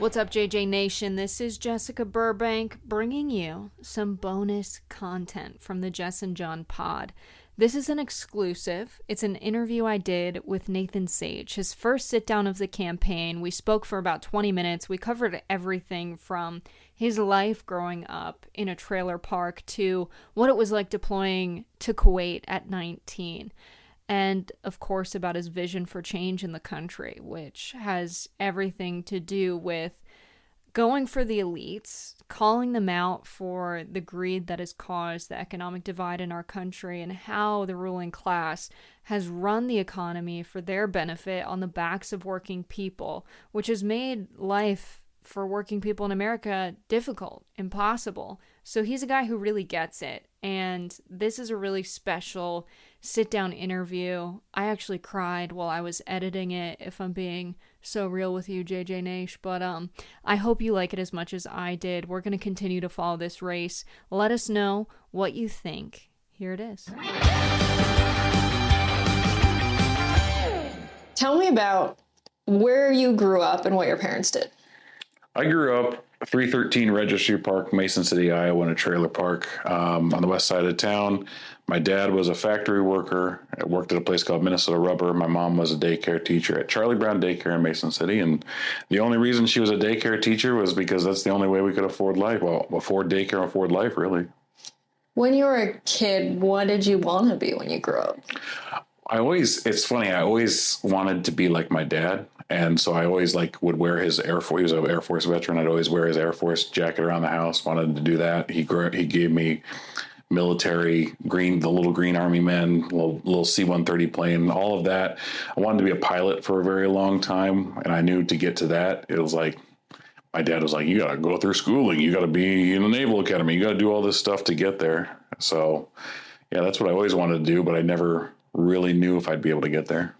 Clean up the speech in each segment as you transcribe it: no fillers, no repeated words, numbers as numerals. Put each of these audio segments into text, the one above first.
What's up, JJ Nation? This is Jessica Burbank bringing you some bonus content from the Jess and John pod. This is an exclusive. It's an interview I did with Nathan Sage, his first sit down of the campaign. We spoke for about 20 minutes. We covered everything from his life growing up in a trailer park to what it was like deploying to Kuwait at 19. And, of course, about his vision for change in the country, which has everything to do with going for the elites, calling them out for the greed that has caused the economic divide in our country, and how the ruling class has run the economy for their benefit on the backs of working people, which has made life for working people in America difficult, impossible. So he's a guy who really gets it. And this is a really special sit-down interview. I actually cried while I was editing it, if I'm being so real with you, JJ Nash. But I hope you like it as much as I did. We're going to continue to follow this race. Let us know what you think. Here it is. Tell me about where you grew up and what your parents did. I grew up 313 Registry Park, Mason City, Iowa, in a trailer park on the west side of town. My dad was a factory worker. I worked at a place called Minnesota Rubber. My mom was a daycare teacher at Charlie Brown Daycare in Mason City. And the only reason she was a daycare teacher was because that's the only way we could afford life. Well, afford daycare and afford life, really. When you were a kid, what did you want to be when you grew up? It's funny, I always wanted to be like my dad. And so I always would wear his Air Force. He was an Air Force veteran. I'd always wear his Air Force jacket around the house. Wanted to do that. He gave me military the little green Army men, little C-130 plane, all of that. I wanted to be a pilot for a very long time. And I knew to get to that, it was like, my dad was like, you got to go through schooling. You got to be in the Naval Academy. You got to do all this stuff to get there. So yeah, that's what I always wanted to do, but I never really knew if I'd be able to get there.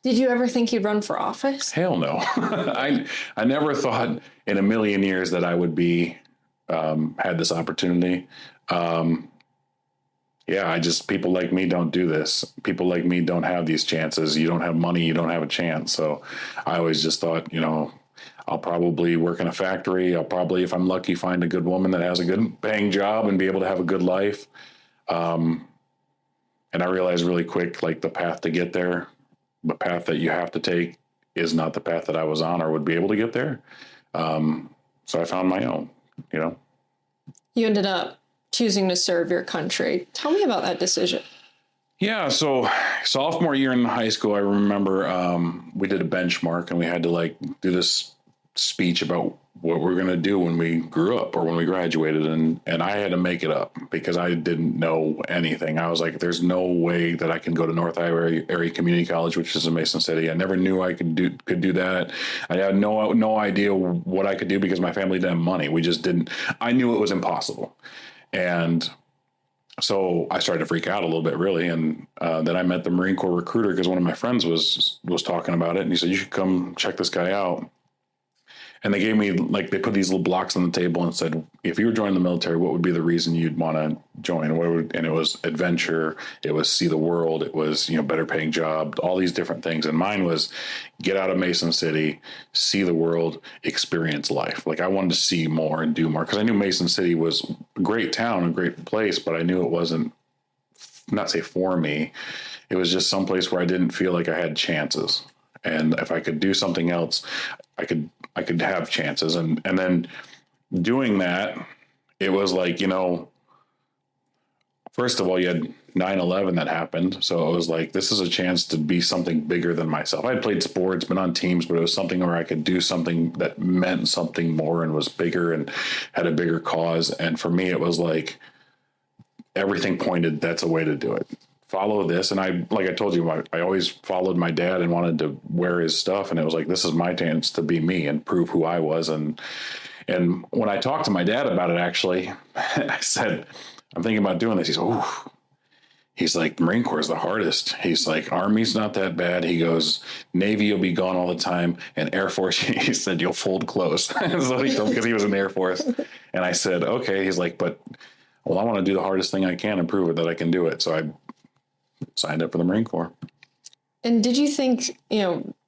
Did you ever think you'd run for office? Hell no. I never thought in a million years that I would be, had this opportunity. People like me don't do this. People like me don't have these chances. You don't have money, you don't have a chance. So I always just thought, I'll probably work in a factory. I'll probably, if I'm lucky, find a good woman that has a good paying job and be able to have a good life. And I realized really quick, the path to get there, the path that you have to take is not the path that I was on or would be able to get there. So I found my own, You ended up choosing to serve your country. Tell me about that decision. Yeah. So sophomore year in high school, I remember we did a benchmark and we had to do this speech about what we're going to do when we grew up or when we graduated. And I had to make it up because I didn't know anything. I was like, there's no way that I can go to North Iowa Area Community College, which is in Mason City. I never knew I could do that. I had no idea what I could do because my family didn't have money. We just didn't. I knew it was impossible. And so I started to freak out a little bit, really. And then I met the Marine Corps recruiter because one of my friends was talking about it. And he said, you should come check this guy out. And they gave me, they put these little blocks on the table and said, if you were joining the military, what would be the reason you'd want to join? And it was adventure. It was see the world. It was, better paying job, all these different things. And mine was get out of Mason City, see the world, experience life. I wanted to see more and do more because I knew Mason City was a great town, a great place, but I knew it wasn't, not say for me. It was just someplace where I didn't feel like I had chances. And if I could do something else, I could have chances. And then doing that, it was first of all, you had 9/11 that happened. So it was this is a chance to be something bigger than myself. I'd played sports, been on teams, but it was something where I could do something that meant something more and was bigger and had a bigger cause. And for me, it was everything pointed, that's a way to do it. Follow this. And I told you, I always followed my dad and wanted to wear his stuff. And it was this is my chance to be me and prove who I was. And when I talked to my dad about it, actually, I said, I'm thinking about doing this. He's like, Marine Corps is the hardest. He's like, Army's not that bad. He goes, Navy, you'll be gone all the time. And Air Force, he said, you'll fold close. So he told, because he was in the Air Force. And I said, okay. He's like, I want to do the hardest thing I can and prove it that I can do it. So I signed up for the Marine Corps. And did you think,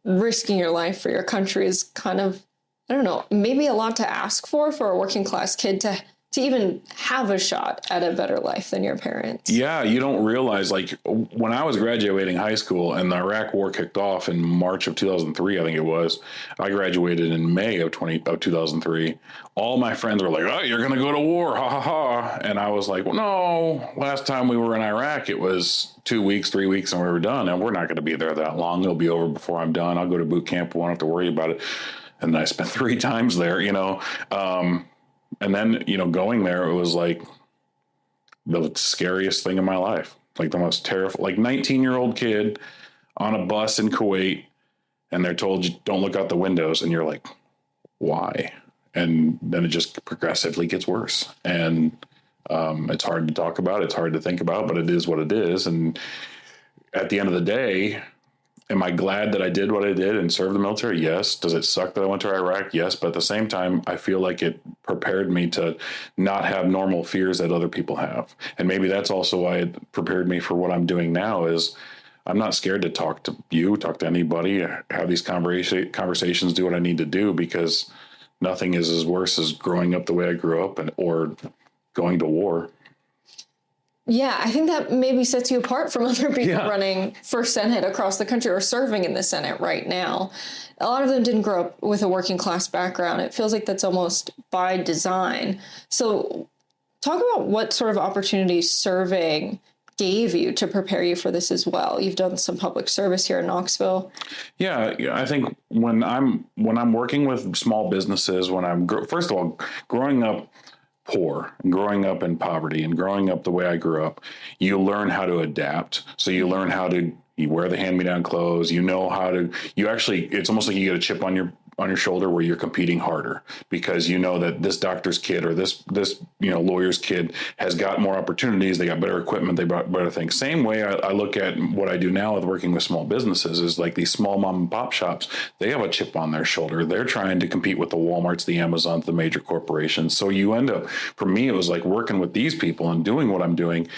risking your life for your country is kind of I don't know, maybe a lot to ask for a working class kid to even have a shot at a better life than your parents. Yeah, you don't realize, like, when I was graduating high school and the Iraq War kicked off in March of 2003, I think it was. I graduated in May of 2003. All my friends were like, "Oh, you're going to go to war, ha ha ha!" And I was like, "Well, no. Last time we were in Iraq, it was 2 weeks, 3 weeks, and we were done. And we're not going to be there that long. It'll be over before I'm done. I'll go to boot camp. Won't have to worry about it." And I spent 3 times there, and then, going there, it was like the scariest thing in my life, like the most terrifying, like 19-year-old kid on a bus in Kuwait, and they're told you don't look out the windows. And you're like, why? And then it just progressively gets worse. And it's hard to talk about. It's hard to think about, but it is what it is. And at the end of the day, am I glad that I did what I did and served the military? Yes. Does it suck that I went to Iraq? Yes. But at the same time, I feel like it prepared me to not have normal fears that other people have. And maybe that's also why it prepared me for what I'm doing now. Is I'm not scared to talk to you, talk to anybody, have these conversations, do what I need to do, because nothing is as worse as growing up the way I grew up or going to war. Yeah, I think that maybe sets you apart from other people running for Senate across the country or serving in the Senate right now. A lot of them didn't grow up with a working class background. It feels like that's almost by design. So talk about what sort of opportunities serving gave you to prepare you for this as well. You've done some public service here in Knoxville. Yeah, I think when I'm working with small businesses, first of all, growing up poor, and growing up in poverty, and growing up the way I grew up, you learn how to adapt. So you learn how to wear the hand-me-down clothes. It's almost like you get a chip on your shoulder where you're competing harder, because you know that this doctor's kid or this lawyer's kid has got more opportunities. They got better equipment. They got better things. Same way I look at what I do now with working with small businesses is like these small mom and pop shops. They have a chip on their shoulder. They're trying to compete with the Walmarts, the Amazons, the major corporations. So you end up, for me, it was like working with these people and doing what I'm doing.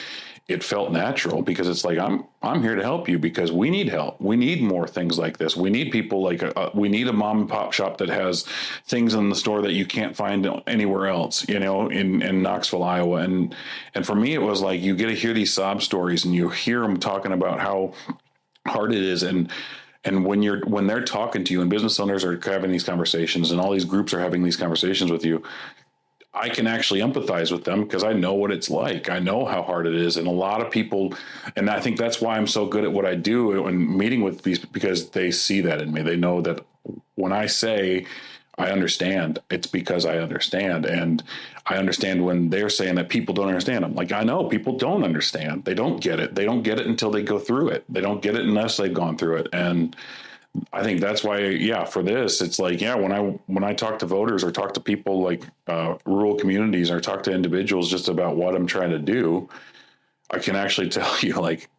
It felt natural, because it's like, I'm here to help you, because we need help. We need more things like this. We need people like we need a mom and pop shop that has things in the store that you can't find anywhere else, in Knoxville, Iowa. And for me, it was like, you get to hear these sob stories and you hear them talking about how hard it is. And when they're talking to you, and business owners are having these conversations, and all these groups are having these conversations with you, I can actually empathize with them, because I know what it's like. I know how hard it is. And a lot of people, and I think that's why I'm so good at what I do when meeting with these, because they see that in me. They know that when I say I understand, it's because I understand. And I understand when they're saying that people don't understand. I'm like, I know people don't understand. They don't get it. They don't get it until they go through it. They don't get it unless they've gone through it. And I think that's why, for this, it's like, when I talk to voters or talk to people like rural communities or talk to individuals just about what I'm trying to do, I can actually tell you, like,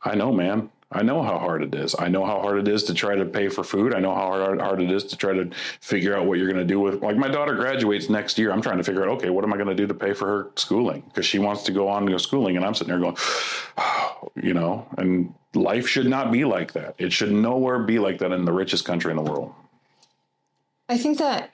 I know, man, I know how hard it is. I know how hard it is to try to pay for food. I know how hard it is to try to figure out what you're going to do with, like, my daughter graduates next year. I'm trying to figure out, okay, what am I going to do to pay for her schooling? Because she wants to go on to go schooling. And I'm sitting there going, and life should not be like that. It should nowhere be like that in the richest country in the world. I think that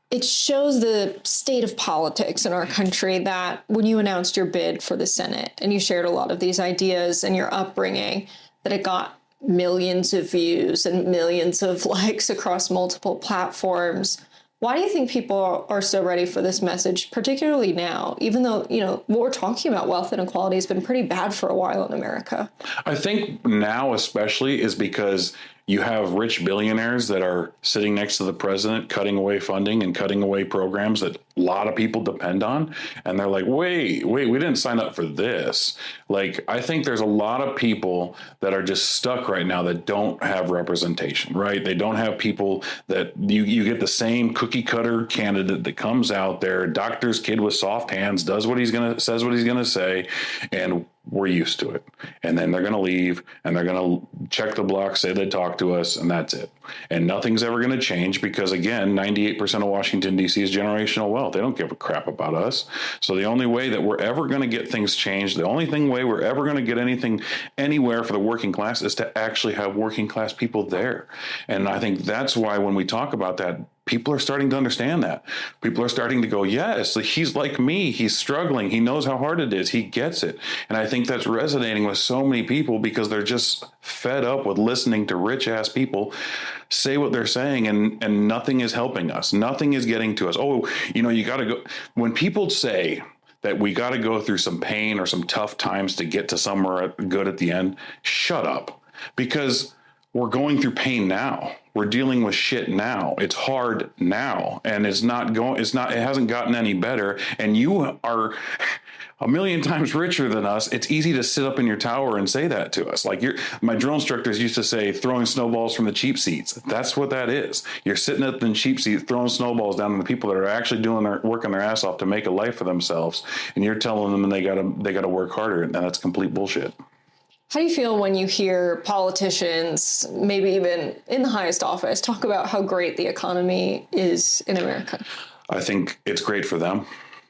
it shows the state of politics in our country that when you announced your bid for the Senate and you shared a lot of these ideas and your upbringing, that it got millions of views and millions of likes across multiple platforms. Why do you think people are so ready for this message, particularly now, even though, what we're talking about, wealth inequality, has been pretty bad for a while in America? I think now especially is because you have rich billionaires that are sitting next to the president, cutting away funding and cutting away programs that a lot of people depend on. And they're like, wait, we didn't sign up for this. Like, I think there's a lot of people that are just stuck right now that don't have representation, right? They don't have people that you get the same cookie cutter candidate that comes out there, doctor's kid with soft hands, says what he's going to say, and we're used to it. And then they're going to leave and they're going to check the block, say they talked to us, and that's it. And nothing's ever going to change because, again, 98% of Washington, D.C. is generational wealth. They don't give a crap about us. So the only way that we're ever going to get things changed, the only way we're ever going to get anything anywhere for the working class is to actually have working class people there. And I think that's why when we talk about that, people are starting to understand that. People are starting to go, yes, he's like me. He's struggling. He knows how hard it is. He gets it. And I think that's resonating with so many people because they're just fed up with listening to rich ass people say what they're saying, and nothing is helping us. Nothing is getting to us. Oh, you got to go. When people say that we got to go through some pain or some tough times to get to somewhere good at the end, shut up. Because we're going through pain now. We're dealing with shit now. It's hard now, and it hasn't gotten any better. And you are a million times richer than us. It's easy to sit up in your tower and say that to us. Like my drill instructors used to say, throwing snowballs from the cheap seats. That's what that is. You're sitting up in the cheap seat, throwing snowballs down on the people that are actually working their ass off to make a life for themselves. And you're telling them they gotta work harder. And that's complete bullshit. How do you feel when you hear politicians, maybe even in the highest office, talk about how great the economy is in America? I think it's great for them.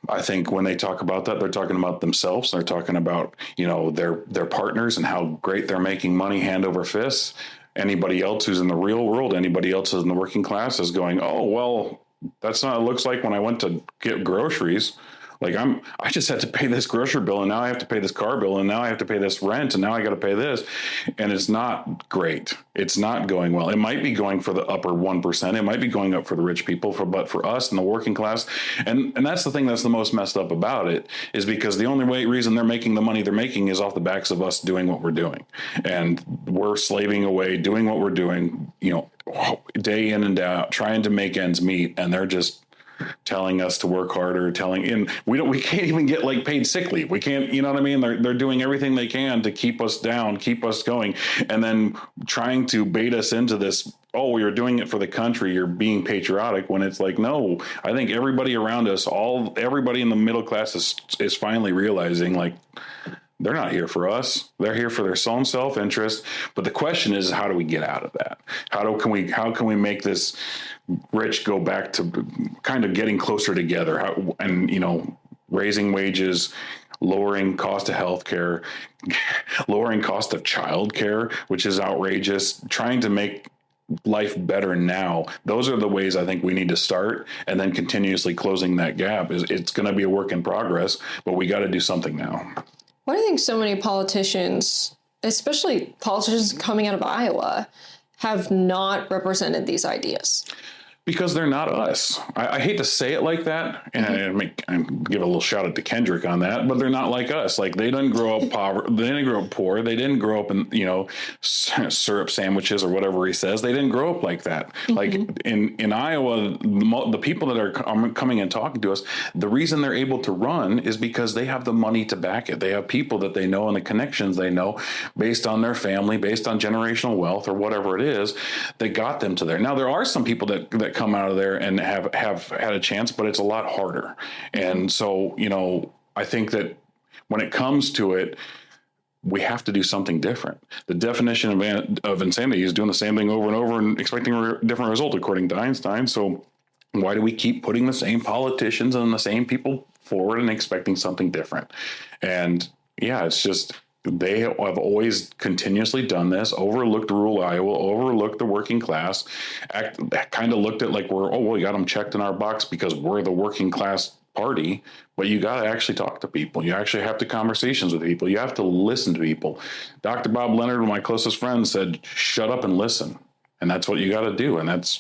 I think when they talk about that, they're talking about themselves. They're talking about, their partners and how great they're making money hand over fist. Anybody else who's in the real world, anybody else who's in the working class is going, oh, well, that's not what it looks like when I went to get groceries. Like I just had to pay this grocery bill, and now I have to pay this car bill, and now I have to pay this rent, and now I got to pay this. And it's not great. It's not going well. It might be going for the upper 1%. It might be going up for the rich people, but for us in the working class. And that's the thing that's the most messed up about it, is because the only reason they're making the money they're making is off the backs of us doing what we're doing. And we're slaving away, doing what we're doing, day in and out, trying to make ends meet. And they're just telling us to work harder, and we can't even get like paid sick leave. We can't, you know what I mean? They're doing everything they can to keep us down, keep us going, and then trying to bait us into this, oh, you're doing it for the country, you're being patriotic, when it's like, no, I think everybody around us, everybody in the middle class is finally realizing, like, they're not here for us. They're here for their own self-interest. But the question is, how do we get out of that? How can we make this rich go back to kind of getting closer together? Raising wages, lowering cost of healthcare, lowering cost of childcare, which is outrageous, trying to make life better now. Those are the ways I think we need to start, and then continuously closing that gap. It's going to be a work in progress, but we got to do something now. Why do you think so many politicians, especially politicians coming out of Iowa, have not represented these ideas? Because they're not us. I hate to say it like that, and I give a little shout out to Kendrick on that, but they're not like us. Like, they didn't grow up they didn't grow up poor. They didn't grow up in, syrup sandwiches or whatever he says. They didn't grow up like that. Mm-hmm. Like in Iowa, the people that are coming and talking to us, the reason they're able to run is because they have the money to back it. They have people that they know and the connections they know based on their family, based on generational wealth or whatever it is that got them to there. Now, there are some people that come out of there and have had a chance, but it's a lot harder. And so, I think that when it comes to it, we have to do something different. The definition of insanity is doing the same thing over and over and expecting a different result, according to Einstein. So why do we keep putting the same politicians and the same people forward and expecting something different? And yeah, it's just, they have always continuously done this, overlooked rural Iowa, overlooked the working class, kind of looked at like we got them checked in our box because we're the working class party. But you got to actually talk to people. You actually have to conversations with people. You have to listen to people. Dr. Bob Leonard, my closest friend, said, shut up and listen. And that's what you got to do. And that's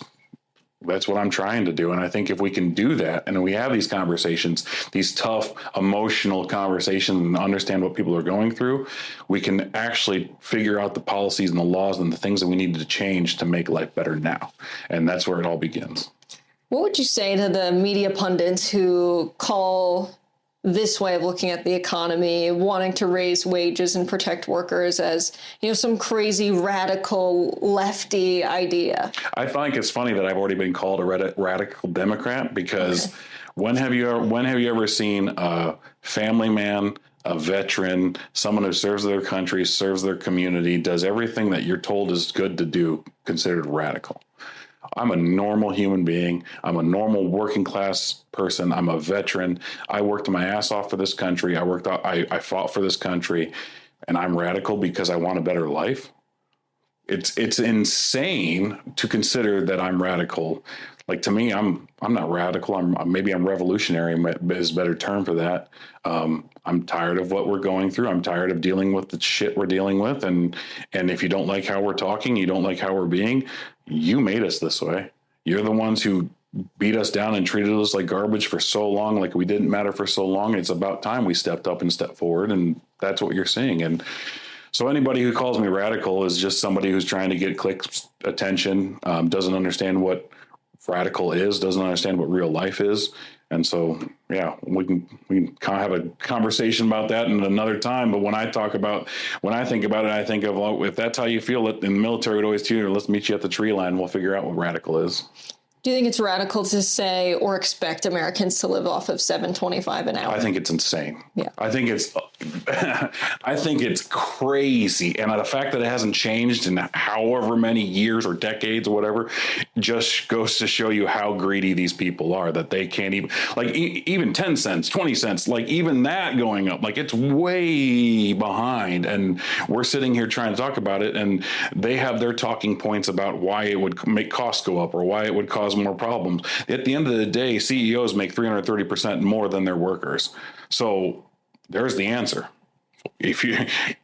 what I'm trying to do. And I think if we can do that, and we have these conversations, these tough, emotional conversations, and understand what people are going through, we can actually figure out the policies and the laws and the things that we need to change to make life better now. And that's where it all begins. What would you say to the media pundits who call this way of looking at the economy, wanting to raise wages and protect workers, as, some crazy radical lefty idea? I think it's funny that I've already been called a radical Democrat, because when have you ever seen a family man, a veteran, someone who serves their country, serves their community, does everything that you're told is good to do, considered radical? I'm a normal human being. I'm a normal working class person. I'm a veteran. I worked my ass off for this country. I fought for this country, and I'm radical because I want a better life. it's insane to consider that I'm radical. Like, to me, I'm not radical. Maybe I'm revolutionary is a better term for that. I'm tired of what we're going through. I'm tired of dealing with the shit we're dealing with. And if you don't like how we're talking, you don't like how we're being, you made us this way. You're the ones who beat us down and treated us like garbage for so long, like we didn't matter for so long. It's about time we stepped up and stepped forward. And that's what you're seeing. And so anybody who calls me radical is just somebody who's trying to get clicks, attention, doesn't understand what radical is, doesn't understand what real life is. And so, yeah, we can kind of have a conversation about that in another time. But when I think about it, I think of, well, if that's how you feel, in the military would always tell you, let's meet you at the tree line. We'll figure out what radical is. Do you think it's radical to say or expect Americans to live off of $7.25 an hour? I think it's insane. Yeah. I think it's crazy. And the fact that it hasn't changed in however many years or decades or whatever just goes to show you how greedy these people are, that they can't even, like, even 10 cents, 20 cents, like even that going up, like it's way behind. And we're sitting here trying to talk about it, and they have their talking points about why it would make costs go up or why it would cause more problems. At the end of the day, CEOs make 330% more than their workers. So there's the answer. If you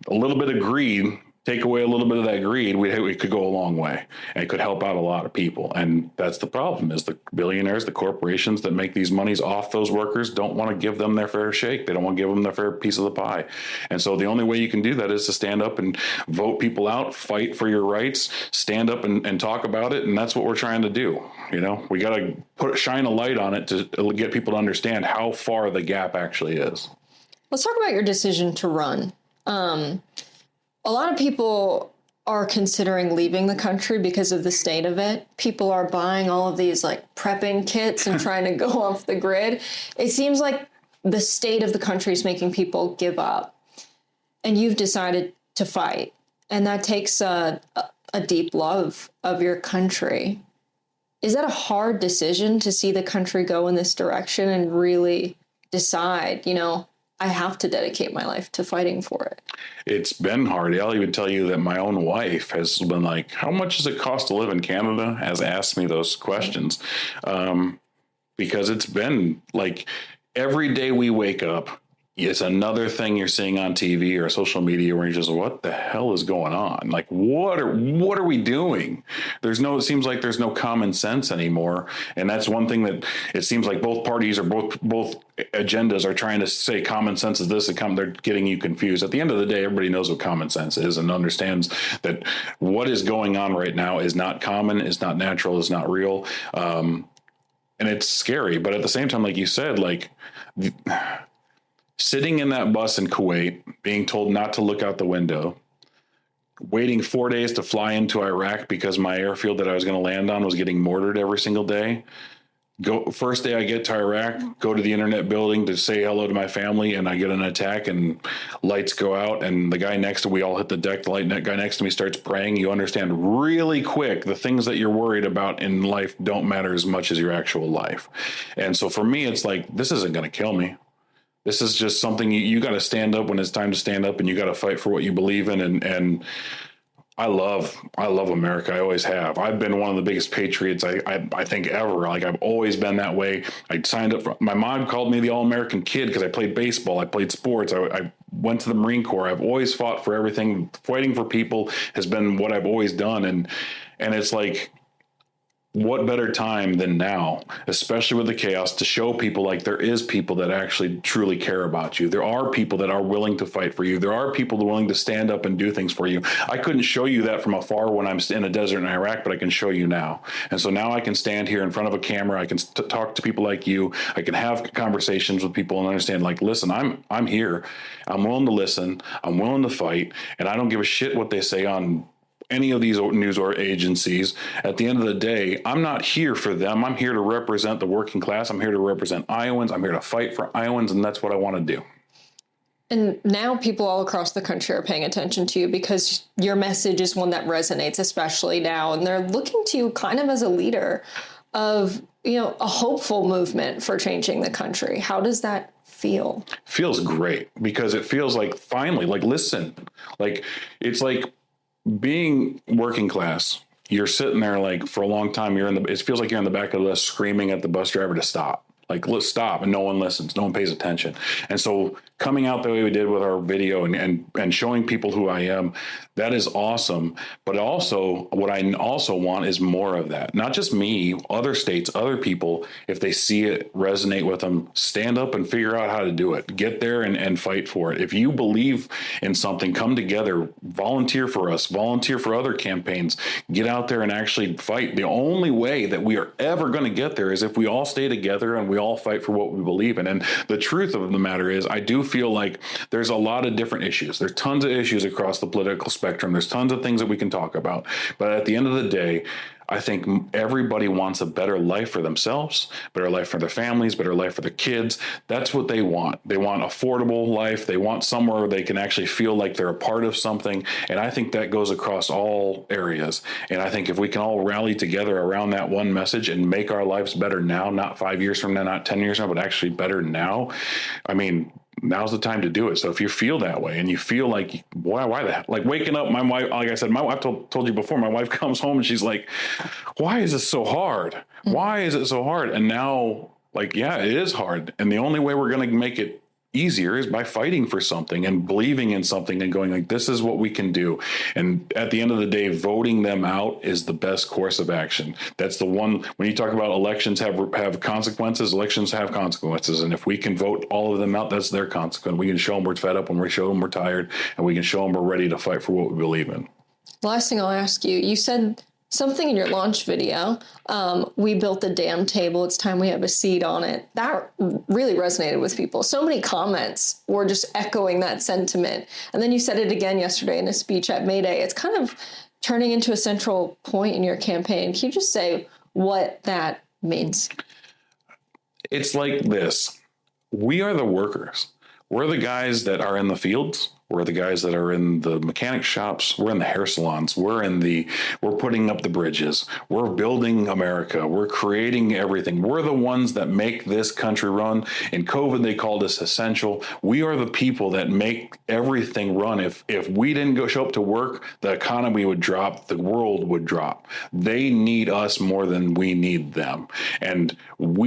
a little bit of greed, take away a little bit of that greed, we could go a long way, and it could help out a lot of people. And that's the problem, is the billionaires, the corporations that make these monies off those workers don't want to give them their fair shake. They don't want to give them their fair piece of the pie. And so the only way you can do that is to stand up and vote people out, fight for your rights, stand up and talk about it. And that's what we're trying to do. You know, we got to shine a light on it to get people to understand how far the gap actually is. Let's talk about your decision to run. A lot of people are considering leaving the country because of the state of it. People are buying all of these like prepping kits and trying to go off the grid. It seems like the state of the country is making people give up, and you've decided to fight. And that takes a deep love of your country. Is that a hard decision to see the country go in this direction and really decide, you know, I have to dedicate my life to fighting for it? It's been hard. I'll even tell you that my own wife has been like, how much does it cost to live in Canada? Has asked me those questions. Because it's been like every day we wake up, it's another thing you're seeing on TV or social media where you're just, what the hell is going on? Like, what are we doing? It seems like there's no common sense anymore. And that's one thing that it seems like both parties or both agendas are trying to say common sense is this, and they're getting you confused. At the end of the day, everybody knows what common sense is and understands that what is going on right now is not common, is not natural, is not real. And it's scary. But at the same time, like you said, like, sitting in that bus in Kuwait, being told not to look out the window, waiting 4 days to fly into Iraq because my airfield that I was going to land on was getting mortared every single day. First day I get to Iraq, go to the internet building to say hello to my family, and I get an attack and lights go out, and the guy next to we all hit the deck. The guy next to me starts praying. You understand really quick the things that you're worried about in life don't matter as much as your actual life. And so for me, it's like, this isn't going to kill me. This is just something you got to stand up when it's time to stand up, and you got to fight for what you believe in. And I love America. I always have. I've been one of the biggest patriots I think ever. Like, I've always been that way. I signed up for, my mom called me the All-American kid because I played baseball. I played sports. I went to the Marine Corps. I've always fought for everything. Fighting for people has been what I've always done. And it's like, what better time than now, especially with the chaos, to show people like there is people that actually truly care about you. There are people that are willing to fight for you. There are people that are willing to stand up and do things for you. I couldn't show you that from afar when I'm in a desert in Iraq, but I can show you now. And so now I can stand here in front of a camera. I can talk to people like you. I can have conversations with people and understand, like, listen, I'm here. I'm willing to listen. I'm willing to fight. And I don't give a shit what they say on any of these news or agencies. At the end of the day, I'm not here for them. I'm here to represent the working class. I'm here to represent Iowans. I'm here to fight for Iowans, and that's what I want to do. And now people all across the country are paying attention to you because your message is one that resonates, especially now. And they're looking to you kind of as a leader of, you know, a hopeful movement for changing the country. How does that feel? Feels great, because it feels like finally, like, listen, like, it's like being working class, you're sitting there like for a long time. It feels like you're in the back of the bus screaming at the bus driver to stop. Like, let's stop. And no one listens. No one pays attention. And so coming out the way we did with our video and showing people who I am, that is awesome. But also what I also want is more of that. Not just me, other states, other people, if they see it resonate with them, stand up and figure out how to do it. Get there and fight for it. If you believe in something, come together, volunteer for us, volunteer for other campaigns, get out there and actually fight. The only way that we are ever going to get there is if we all stay together and we all fight for what we believe in. And the truth of the matter is, I do feel like there's a lot of different issues. There's tons of issues across the political spectrum. There's tons of things that we can talk about. But at the end of the day, I think everybody wants a better life for themselves, better life for their families, better life for their kids. That's what they want. They want affordable life. They want somewhere where they can actually feel like they're a part of something. And I think that goes across all areas. And I think if we can all rally together around that one message and make our lives better now, not 5 years from now, not 10 years from now, but actually better now, I mean, now's the time to do it. So if you feel that way and you feel like, why the heck? Like waking up, my wife, like I said, my wife told you before, my wife comes home and she's like, why is this so hard? Why is it so hard? And now, like, yeah, it is hard. And the only way we're going to make it easier is by fighting for something and believing in something and going like, this is what we can do. And at the end of the day, voting them out is the best course of action. That's the one, when you talk about elections have consequences, elections have consequences. And if we can vote all of them out, that's their consequence. We can show them we're fed up, and we show them we're tired, and we can show them we're ready to fight for what we believe in. Last thing I'll ask you, you said something in your launch video, we built the damn table, it's time we have a seat on it. That really resonated with people. So many comments were just echoing that sentiment. And then you said it again yesterday in a speech at May Day. It's kind of turning into a central point in your campaign. Can you just say what that means? It's like this. We are the workers. We're the guys that are in the fields. We're the guys that are in the mechanic shops. We're in the hair salons. We're putting up the bridges. We're building America. We're creating everything. We're the ones that make this country run. In COVID, they called us essential. We are the people that make everything run. If we didn't show up to work, the economy would drop. The world would drop. They need us more than we need them. And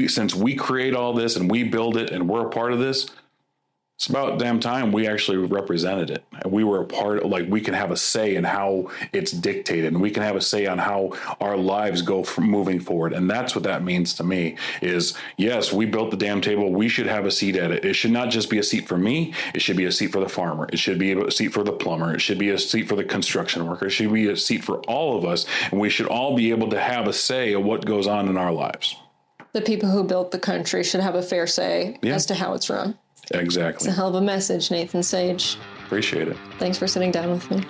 since we create all this and we build it and we're a part of this, it's about damn time we actually represented it. And we were a part of, like, we can have a say in how it's dictated, and we can have a say on how our lives go from moving forward. And that's what that means to me is, yes, we built the damn table. We should have a seat at it. It should not just be a seat for me. It should be a seat for the farmer. It should be a seat for the plumber. It should be a seat for the construction worker. It should be a seat for all of us. And we should all be able to have a say of what goes on in our lives. The people who built the country should have a fair say as to how it's run. Exactly. It's a hell of a message, Nathan Sage. Appreciate it. Thanks for sitting down with me.